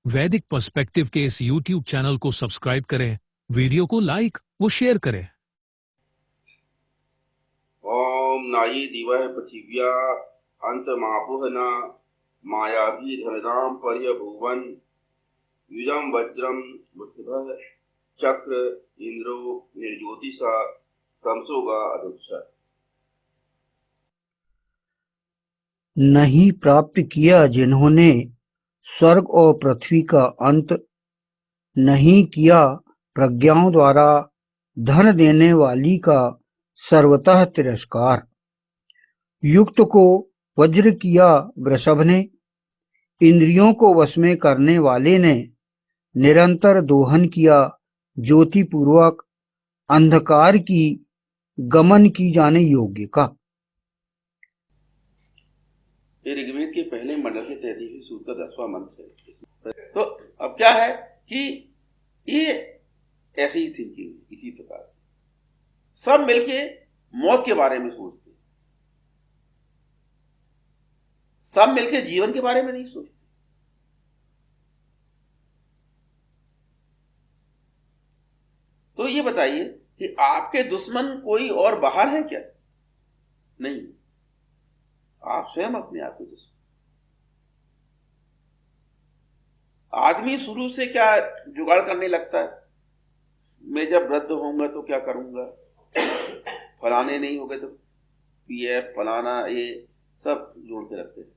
वैदिक पर्सपेक्टिव के इस यूट्यूब चैनल को सब्सक्राइब करें, वीडियो को लाइक व शेयर करें। ओम नाई दिवः पृथिव्या अंतमापुहना मायाभिधनदाम पर्यभुवन युजम वज्रम बुद्धः चक्र इंद्रो निर्ज्योतिषा तमसोगा अधुक्षा। नहीं प्राप्त किया जिन्होंने स्वर्ग और पृथ्वी का अंत, नहीं किया प्रज्ञाओं द्वारा धन देने वाली का सर्वतः तिरस्कार। युक्त को वज्र किया वृषभ ने, इंद्रियों को वश में करने वाले ने निरंतर दोहन किया ज्योति पूर्वक अंधकार की गमन की जाने योग्य का। ऋग्वेद के पहले मंडल के 33वें सूत्र का 10वां मंत्र है। तो अब क्या है कि ये ऐसी ही थिंकिंग इसी प्रकार सब मिलके मौत के बारे में सोचते, सब मिलके जीवन के बारे में नहीं सोचते। तो ये बताइए कि आपके दुश्मन कोई और बाहर है क्या? नहीं, आप स्वयं अपने आप के दुश्मन। आदमी शुरू से क्या जुगाड़ करने लगता है, मैं जब वृद्ध होऊंगा तो क्या करूंगा, फलाने नहीं हो गए तो पीएफ फलाना, ये सब जोड़ के रखते हैं।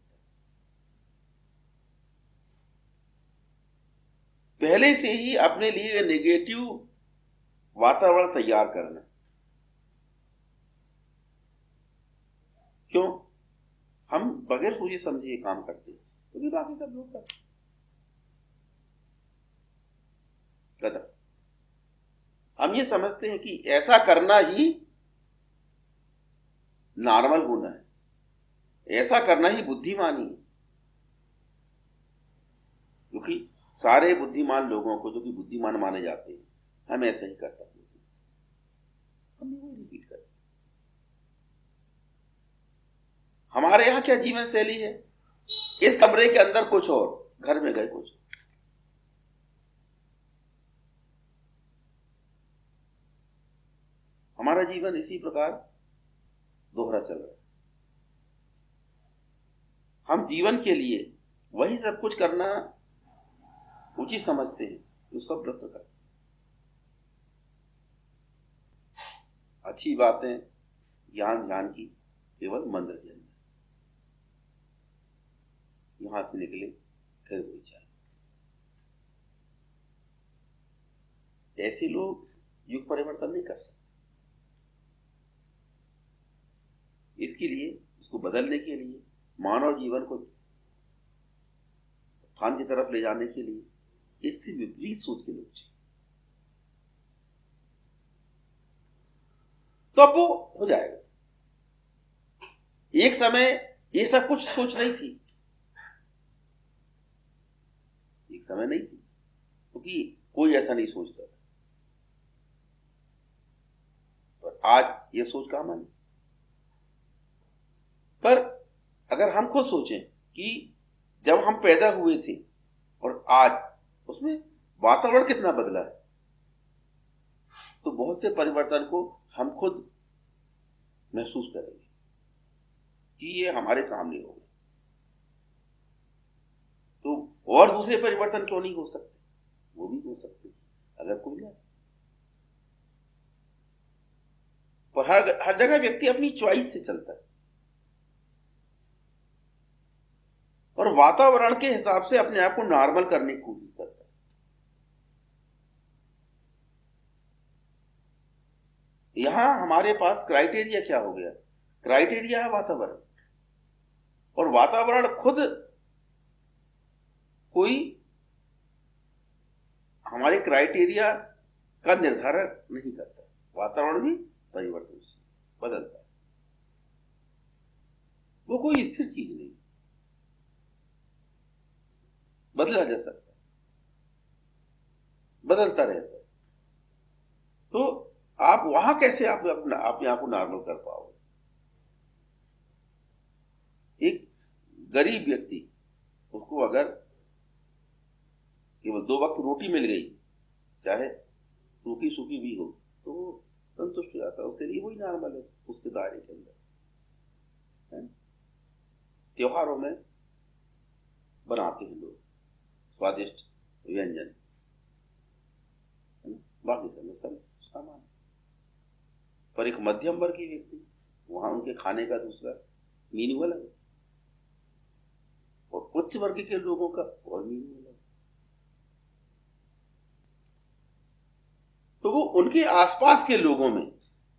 पहले से ही अपने लिए नेगेटिव वातावरण तैयार करना। क्यों? हम बगैर सोचे समझे काम करते हैं, क्योंकि बाकी सब लोग करते हैं। हम ये समझते हैं कि ऐसा करना ही नॉर्मल होना है, ऐसा करना ही बुद्धिमानी है। क्योंकि सारे बुद्धिमान लोगों को जो कि बुद्धिमान माने जाते हैं, हम ऐसे ही करते हैं, हम वो रिपीट करते। हमारे यहां क्या जीवन शैली है, इस कमरे के अंदर कुछ और, घर में गए कुछ। हमारा जीवन इसी प्रकार दोहरा चल रहा है। हम जीवन के लिए वही सब कुछ करना उचित समझते हैं जो सब भ्रष्ट करते। अच्छी बातें ज्ञान की केवल मंदिर के अंदर, यहां से निकले फिर वही जाए। ऐसे लोग युग परिवर्तन नहीं कर सकते। इसके लिए, उसको बदलने के लिए, मानव जीवन को स्थान की तरफ ले जाने के लिए इससे विपरीत सोच के लोग चाहिए, तो अब वो हो जाएगा। एक समय ये सब कुछ सोच नहीं थी, एक समय नहीं थी, क्योंकि कोई ऐसा नहीं सोचता था। पर आज ये सोच कहां मानी। पर अगर हम खुद सोचें कि जब हम पैदा हुए थे और आज, उसमें वातावरण कितना बदला है, तो बहुत से परिवर्तन को हम खुद महसूस करेंगे कि ये हमारे सामने हो गए। तो और दूसरे परिवर्तन क्यों नहीं हो सकते? वो भी हो सकते अगर कोई ना। पर हर जगह व्यक्ति अपनी चॉइस से चलता है और वातावरण के हिसाब से अपने आप को नॉर्मल करने की कोशिश करता है। यहां हमारे पास क्राइटेरिया क्या हो गया? क्राइटेरिया है वातावरण, और वातावरण खुद कोई हमारे क्राइटेरिया का निर्धारण नहीं करता। वातावरण भी परिवर्तनशील, बदलता है, वो कोई स्थिर चीज नहीं, बदला जा सकता है, बदलता रहता है। तो आप वहां कैसे आप अपने आप को नॉर्मल कर पाओगे? एक गरीब व्यक्ति, उसको अगर केवल 2 वक्त रोटी मिल गई, चाहे सूखी सूखी भी हो, तो वो संतुष्ट हो जाता है, उसके लिए वही नॉर्मल है उसके दायरे के अंदर है। त्योहारों में बनाते हैं लोग स्वादिष्ट व्यंजन, बाकी समय सब सामान। पर एक मध्यम वर्गीय व्यक्ति, वहां उनके खाने का दूसरा मीनू अलग है, और उच्च वर्ग के लोगों का और मीनू अलग है। तो वो उनके आसपास के लोगों में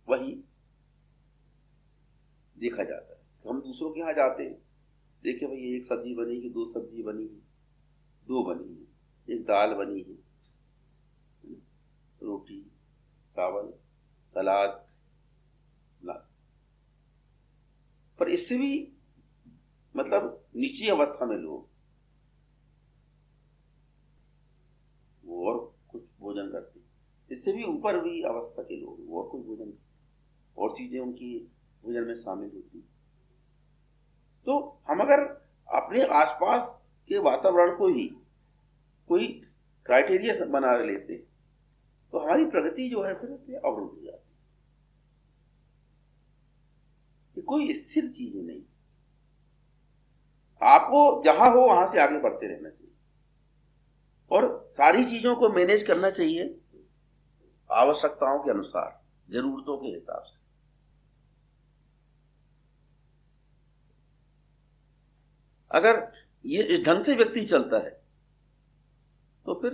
वही देखा जाता है। हम दूसरों के यहाँ जाते हैं, देखिए भाई एक सब्जी बनेगी, 2 सब्जी बनी है, 2 बनी है, एक दाल बनी है, रोटी, चावल, सलाद, नान। पर इससे भी मतलब नीची अवस्था में लोग वो और कुछ भोजन करते हैं, इससे भी ऊपर भी अवस्था के लोग वो और कुछ भोजन, और चीजें उनकी भोजन में शामिल होती हैं। तो हम अगर अपने आसपास के वातावरण को ही कोई क्राइटेरिया बना लेते तो हमारी प्रगति जो है फिर उससे अवरुद्ध हो जाती। ये कोई स्थिर चीज नहीं, आपको जहां हो वहां से आगे बढ़ते रहना चाहिए, और सारी चीजों को मैनेज करना चाहिए आवश्यकताओं के अनुसार, जरूरतों के हिसाब से। अगर ये इस ढंग से व्यक्ति चलता है तो फिर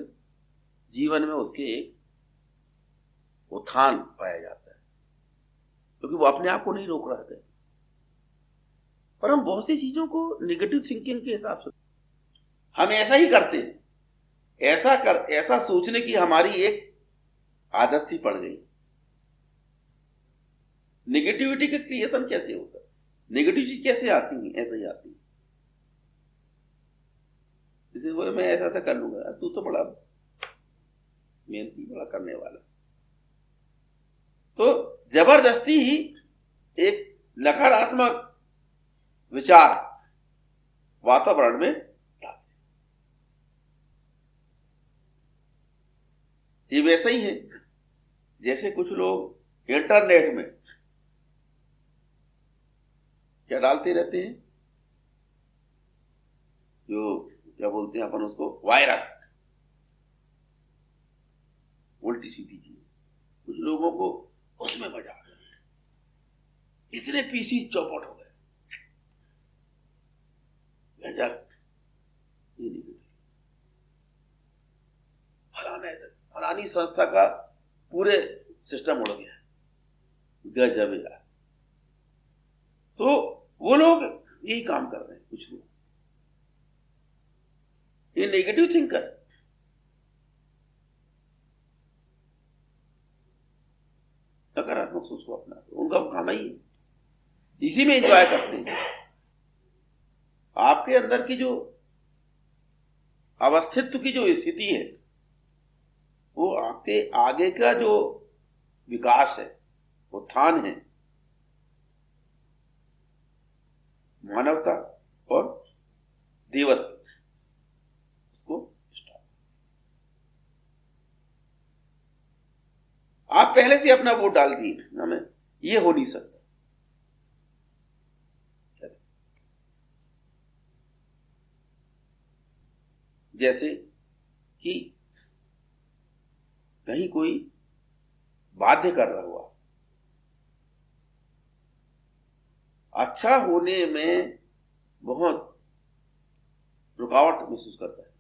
जीवन में उसके एक उत्थान पाया जाता है, क्योंकि वो अपने आप को नहीं रोक रहा है। पर हम बहुत सी चीजों को नेगेटिव थिंकिंग के हिसाब से हम ऐसा ही करते हैं, ऐसा सोचने की हमारी एक आदत सी पड़ गई। नेगेटिविटी का क्रिएशन कैसे होता है, नेगेटिविटी कैसे आती है, ऐसे ही आती है। जैसे बोले मैं ऐसा था कर लूंगा, तू तो बड़ा मेहनती, बड़ा करने वाला, तो जबरदस्ती ही एक नकारात्मक विचार वातावरण में डालते। ये वैसे ही है जैसे कुछ लोग इंटरनेट में क्या डालते रहते हैं, जो क्या बोलते हैं अपन उसको, वायरस, उल्टी सीधी चीज। कुछ लोगों को उसमें मजा आ गया, इतने पीसी चौपट हो गए। ये नहीं, फलानी संस्था का पूरे सिस्टम उड़ गया, गजब यार। तो वो लोग यही काम कर रहे हैं, कुछ लोग ये नेगेटिव थिंकर, नकारात्मक सोच को अपना, उनका काम ही है, इसी में एंजॉय करते हैं। आपके अंदर की जो अवस्थित्व की जो स्थिति है, वो आपके आगे का जो विकास है, उत्थान है, मानवता और देवत्व को, आप पहले से अपना वोट डाल दिए, हमें ये हो नहीं सकता। जैसे कि कहीं कोई बाध्य कर रहा हुआ, अच्छा होने में बहुत रुकावट महसूस करता है,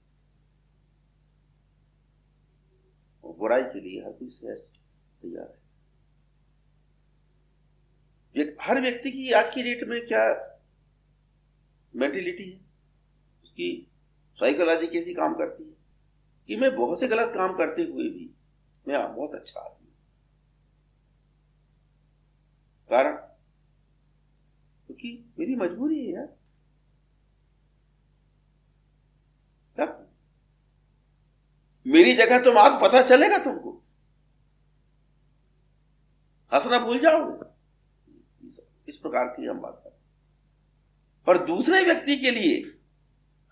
और बुराई के लिए हर कोई सहज तैयार है। हर व्यक्ति की आज की डेट में क्या मेंटेलिटी है, उसकी साइकोलॉजी कैसी काम करती है कि मैं बहुत से गलत काम करते हुए भी मैं बहुत अच्छा आदमी हूं। कारण क्योंकि मेरी मजबूरी है यार। तब मेरी जगह तुम आज पता चलेगा, तुमको हंसना भूल जाओगे। इस प्रकार की हम बात करते। पर दूसरे व्यक्ति के लिए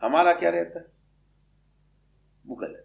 हमारा क्या रहता है, वो गलत।